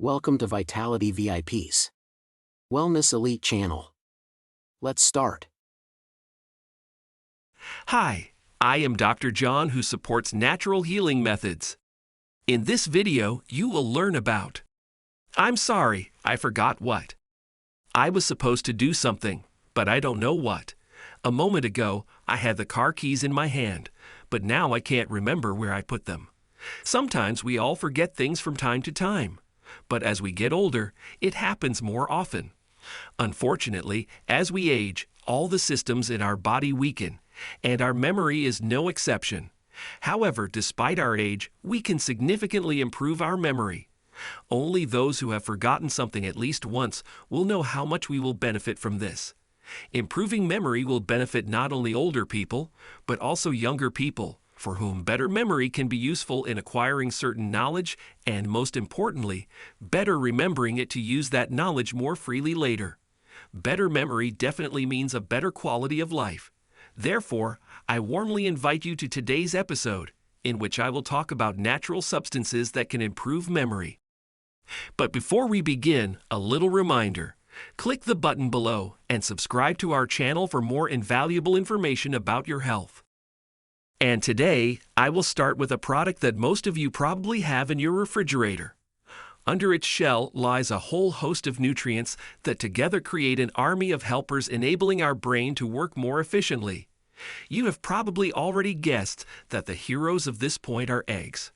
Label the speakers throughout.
Speaker 1: Welcome to Vitality VIP's Wellness Elite channel. Let's start.
Speaker 2: Hi, I am Dr. John who supports natural healing methods. In this video, you will learn about I'm sorry, I forgot what. I was supposed to do something, but I don't know what. A moment ago, I had the car keys in my hand, but now I can't remember where I put them. Sometimes we all forget things from time to time, but as we get older, it happens more often. Unfortunately, as we age, all the systems in our body weaken, and our memory is no exception. However, despite our age, we can significantly improve our memory. Only those who have forgotten something at least once will know how much we will benefit from this. Improving memory will benefit not only older people, but also younger people, for whom better memory can be useful in acquiring certain knowledge and, most importantly, better remembering it to use that knowledge more freely later. Better memory definitely means a better quality of life. Therefore, I warmly invite you to today's episode, in which I will talk about natural substances that can improve memory. But before we begin, a little reminder. Click the button below and subscribe to our channel for more invaluable information about your health. And today, I will start with a product that most of you probably have in your refrigerator. Under its shell lies a whole host of nutrients that together create an army of helpers enabling our brain to work more efficiently. You have probably already guessed that the heroes of this point are eggs.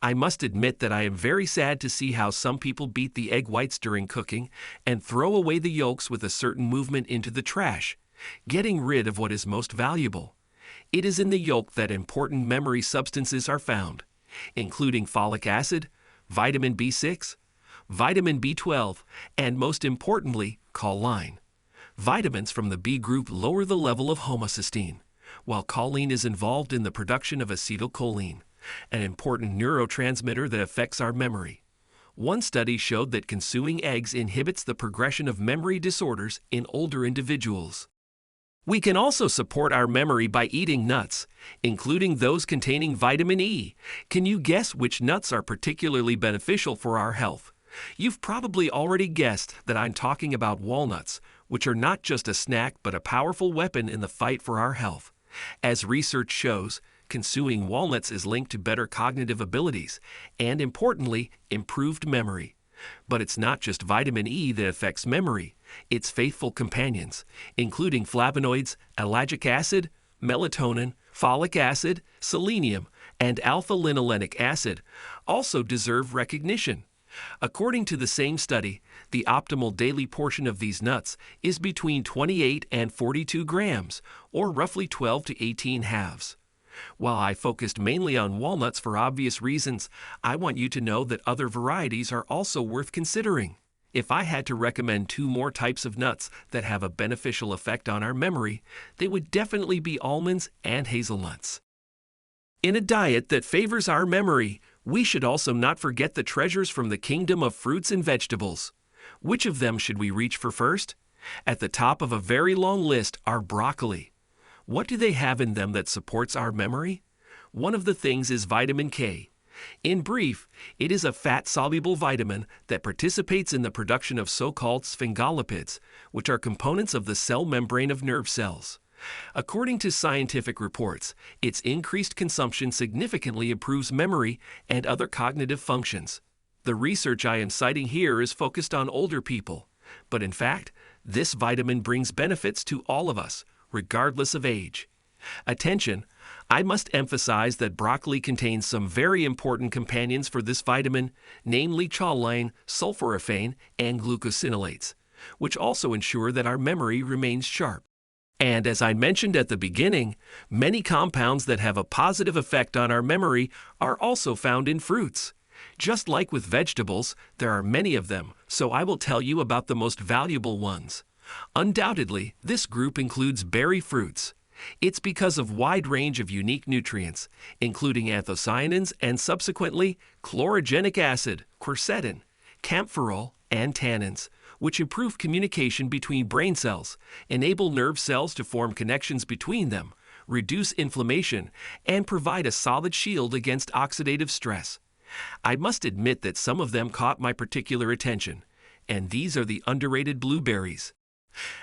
Speaker 2: I must admit that I am very sad to see how some people beat the egg whites during cooking and throw away the yolks with a certain movement into the trash, getting rid of what is most valuable. It is in the yolk that important memory substances are found, including folic acid, vitamin B6, vitamin B12, and most importantly, choline. Vitamins from the B group lower the level of homocysteine, while choline is involved in the production of acetylcholine, an important neurotransmitter that affects our memory. One study showed that consuming eggs inhibits the progression of memory disorders in older individuals. We can also support our memory by eating nuts, including those containing vitamin E. Can you guess which nuts are particularly beneficial for our health? You've probably already guessed that I'm talking about walnuts, which are not just a snack but a powerful weapon in the fight for our health. As research shows, consuming walnuts is linked to better cognitive abilities and, importantly, improved memory. But it's not just vitamin E that affects memory. Its faithful companions, including flavonoids, ellagic acid, melatonin, folic acid, selenium, and alpha-linolenic acid, also deserve recognition. According to the same study, the optimal daily portion of these nuts is between 28 and 42 grams, or roughly 12 to 18 halves. While I focused mainly on walnuts for obvious reasons, I want you to know that other varieties are also worth considering. If I had to recommend two more types of nuts that have a beneficial effect on our memory, they would definitely be almonds and hazelnuts. In a diet that favors our memory, we should also not forget the treasures from the kingdom of fruits and vegetables. Which of them should we reach for first? At the top of a very long list are broccoli. What do they have in them that supports our memory? One of the things is vitamin K. In brief, it is a fat-soluble vitamin that participates in the production of so-called sphingolipids, which are components of the cell membrane of nerve cells. According to scientific reports, its increased consumption significantly improves memory and other cognitive functions. The research I am citing here is focused on older people, but in fact, this vitamin brings benefits to all of us, regardless of age. Attention! I must emphasize that broccoli contains some very important companions for this vitamin, namely choline, sulforaphane, and glucosinolates, which also ensure that our memory remains sharp. And as I mentioned at the beginning, many compounds that have a positive effect on our memory are also found in fruits. Just like with vegetables, there are many of them, so I will tell you about the most valuable ones. Undoubtedly, this group includes berry fruits. It's because of a wide range of unique nutrients, including anthocyanins and subsequently chlorogenic acid, quercetin, camphorol, and tannins, which improve communication between brain cells, enable nerve cells to form connections between them, reduce inflammation, and provide a solid shield against oxidative stress. I must admit that some of them caught my particular attention, and these are the underrated blueberries.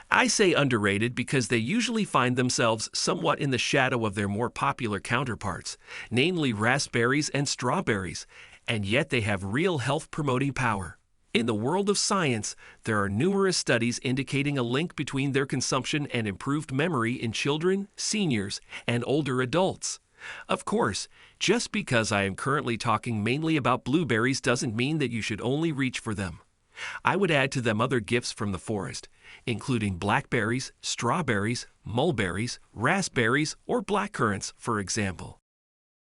Speaker 2: I say underrated because they usually find themselves somewhat in the shadow of their more popular counterparts, namely raspberries and strawberries, and yet they have real health-promoting power. In the world of science, there are numerous studies indicating a link between their consumption and improved memory in children, seniors, and older adults. Of course, just because I am currently talking mainly about blueberries doesn't mean that you should only reach for them. I would add to them other gifts from the forest, including blackberries, strawberries, mulberries, raspberries, or blackcurrants, for example.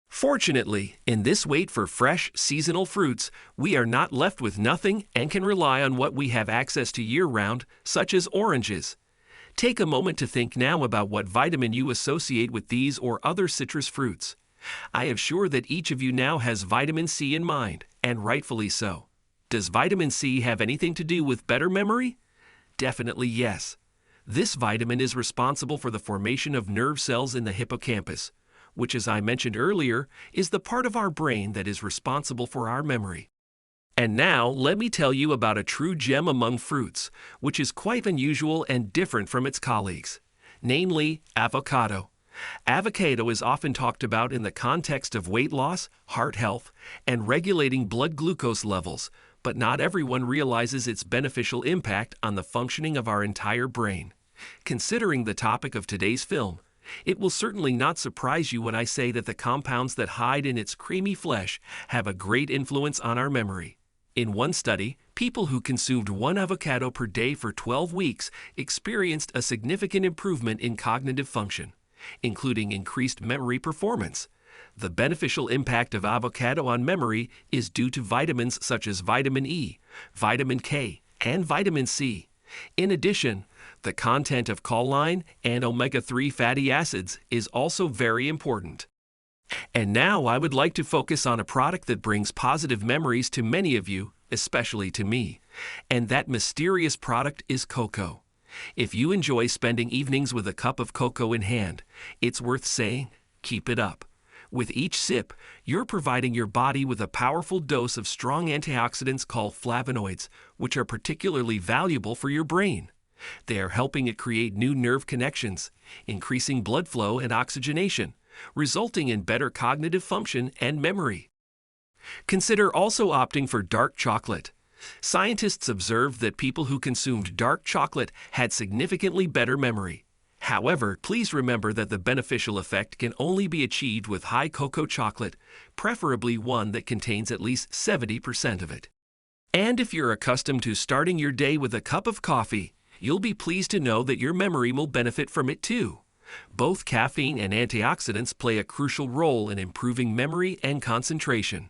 Speaker 2: Fortunately, in this wait for fresh, seasonal fruits, we are not left with nothing and can rely on what we have access to year-round, such as oranges. Take a moment to think now about what vitamin you associate with these or other citrus fruits. I am sure that each of you now has vitamin C in mind, and rightfully so. Does vitamin C have anything to do with better memory? Definitely yes. This vitamin is responsible for the formation of nerve cells in the hippocampus, which, as I mentioned earlier, is the part of our brain that is responsible for our memory. And now, let me tell you about a true gem among fruits, which is quite unusual and different from its colleagues, namely avocado. Avocado is often talked about in the context of weight loss, heart health, and regulating blood glucose levels, but not everyone realizes its beneficial impact on the functioning of our entire brain. Considering the topic of today's film, it will certainly not surprise you when I say that the compounds that hide in its creamy flesh have a great influence on our memory. In one study, people who consumed one avocado per day for 12 weeks experienced a significant improvement in cognitive function, including increased memory performance. The beneficial impact of avocado on memory is due to vitamins such as vitamin E, vitamin K, and vitamin C. In addition, the content of choline and omega-3 fatty acids is also very important. And now I would like to focus on a product that brings positive memories to many of you, especially to me. And that mysterious product is cocoa. If you enjoy spending evenings with a cup of cocoa in hand, it's worth saying, keep it up. With each sip, you're providing your body with a powerful dose of strong antioxidants called flavonoids, which are particularly valuable for your brain. They are helping it create new nerve connections, increasing blood flow and oxygenation, resulting in better cognitive function and memory. Consider also opting for dark chocolate. Scientists observed that people who consumed dark chocolate had significantly better memory. However, please remember that the beneficial effect can only be achieved with high cocoa chocolate, preferably one that contains at least 70% of it. And if you're accustomed to starting your day with a cup of coffee, you'll be pleased to know that your memory will benefit from it too. Both caffeine and antioxidants play a crucial role in improving memory and concentration.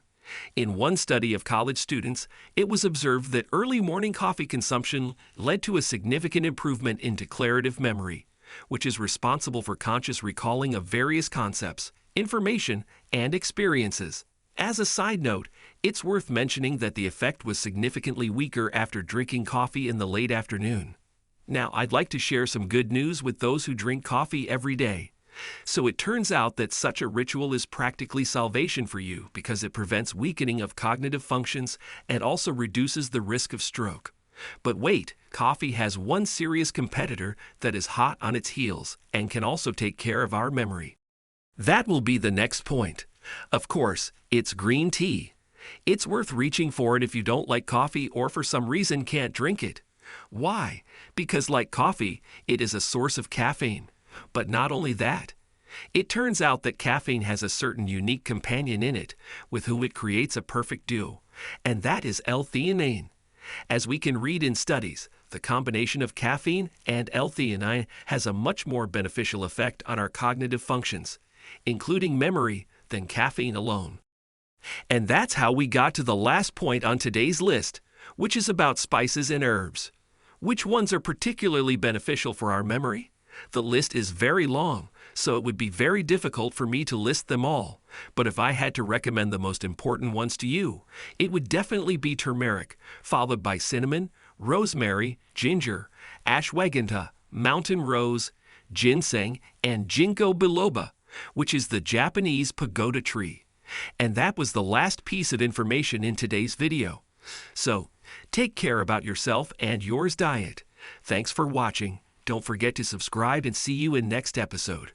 Speaker 2: In one study of college students, it was observed that early morning coffee consumption led to a significant improvement in declarative memory, which is responsible for conscious recalling of various concepts, information, and experiences. As a side note, it's worth mentioning that the effect was significantly weaker after drinking coffee in the late afternoon. Now, I'd like to share some good news with those who drink coffee every day. So it turns out that such a ritual is practically salvation for you because it prevents weakening of cognitive functions and also reduces the risk of stroke. But wait, coffee has one serious competitor that is hot on its heels and can also take care of our memory. That will be the next point. Of course, it's green tea. It's worth reaching for it if you don't like coffee or for some reason can't drink it. Why? Because like coffee, it is a source of caffeine. But not only that. It turns out that caffeine has a certain unique companion in it, with whom it creates a perfect duo, and that is L-theanine. As we can read in studies, the combination of caffeine and L-theanine has a much more beneficial effect on our cognitive functions, including memory, than caffeine alone. And that's how we got to the last point on today's list, which is about spices and herbs. Which ones are particularly beneficial for our memory? The list is very long, so it would be very difficult for me to list them all. But if I had to recommend the most important ones to you, it would definitely be turmeric, followed by cinnamon, rosemary, ginger, ashwagandha, mountain rose, ginseng, and ginkgo biloba, which is the Japanese pagoda tree. And that was the last piece of information in today's video. So, take care about yourself and yours diet. Thanks for watching. Don't forget to subscribe and see you in next episode.